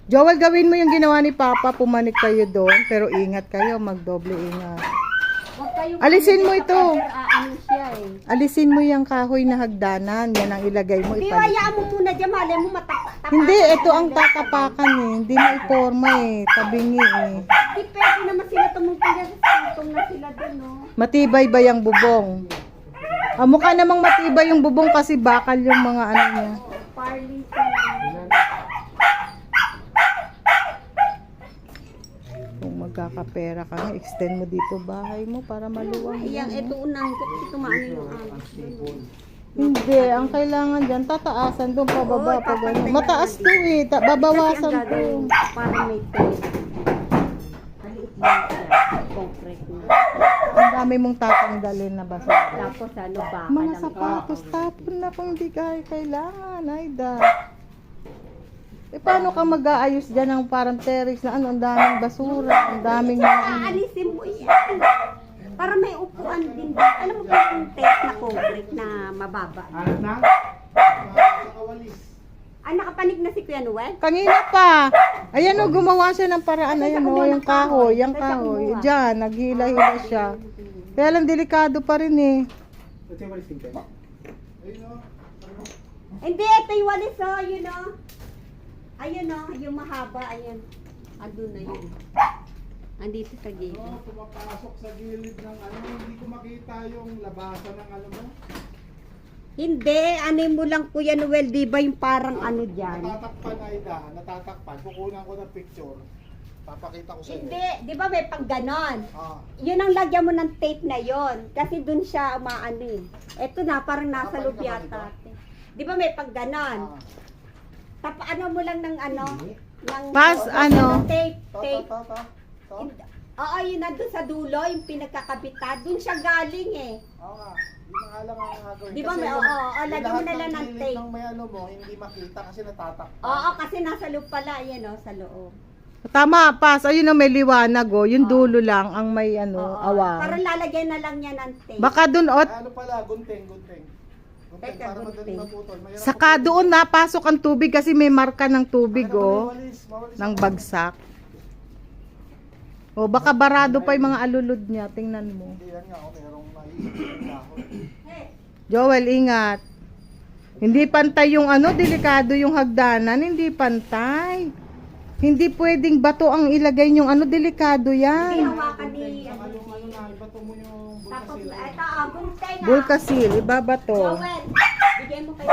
Joel, gawin mo yung ginawa ni Papa. Pumanik kayo doon. Pero ingat kayo. Magdoble ingat. Huwag kayong Alisin mo ito. ano siya eh. Alisin mo yung kahoy na hagdanan. Yan ang ilagay mo. Di, Ipalit. hayaan mo muna dyan. Malay mo matapakan. Hindi, ito ang tatapakan eh. Hindi mo iporma eh. Tabingi eh. Di pwede naman sila tumungkol sa tutong na sila doon, no? Matibay ba yung bubong? Mukha namang matibay yung bubong kasi bakal yung mga ano niya. Parley. Kung magkakapera ka nga, extend mo dito bahay mo para maluwang. Ayan, ito unang ko. Kasi tumaan yung agos doon. Hindi, ang kailangan dyan, tataasan doon pababa. Oo, Pa papantay mataas na to eh, babawasan Kasi ang to. gagawin, para may tape. Maliit lang siya. Concrete na. Ang dami mong tatanggalin na basura. Tapos ano ba? Mga sapatos, tapon na kung di kailangan, Aida. Paano ka mag-aayos dyan ng parang terrace na ano, ang daming basura, ang daming mga... Aalisin mo yan. Para may upuan din. Alam mo ba yung tape na concrete na mababa? Nakapanig na si Kuya Noel? Kanina pa. Ayan o, gumawa siya ng paraan. Ayan o, yung kahoy, yung kahoy. Diyan, naghila-hila siya. Kaya lang delikado pa rin eh. Hindi, ito yung walis o, yun o. Ayun o, yung mahaba, ayun. Andun na yun. Andito sa gilid. Pumapasok sa gilid ng ano, hindi ko makita yung labasan ng ano mo. Hindi, ano mo lang Kuya Noel, di ba yung parang ano dyan? Natatakpan Aida, natatakpan. Kukunan ko ng picture. Papakita ko sa inyo. Hindi, di ba may pang ganon? Ah, Yun ang lagyan mo ng tape na yon kasi dun siya umaano eh. Eto na, parang nasa loob yata. Di ba may pag ganon? Ano mo lang ng ano? Ng, Ano? Tape, to, tape. to, to, to. Oo, yun nandun sa dulo, yung pinagkakabitan. Dun siya galing eh. Oo nga. Yun ang alam ang gagawin. Di ba Kasi may, yung- oo, yung lagyan mo lahat na lang ng gilid tape. ng may ano mo, hindi makita kasi natatakpan. Oo, kasi nasa loob pala, yan o, sa loob. Tama, pas. Ayun o, may liwanag o. Yung dulo lang ang may ano, Oo, awang. parang lalagyan na lang niya ng tape. Baka doon o, Ay, ano pala, gunting. Gunting, Teka, para gunting. madaling maputol. Mahirap saka maputol. doon napasok ang tubig kasi may marka ng tubig Ano, o. mawalis, mawalis Ng ako. bagsak. O baka barado pa yung mga alulod niya. Tingnan mo. Hindi yan nga, merong maiisip na ako. Joel, ingat. Hindi pantay yung ano, delikado yung hagdanan. Hindi pantay. Hindi pwedeng bato ang ilagay yung ano, delikado Hindi yan. hawakan ni... Saka yung ano na, ibato mo yung Tapos, bulkasil. ito, guntay na. Bulkasil, ibabato. Joel, bigyan mo kayo.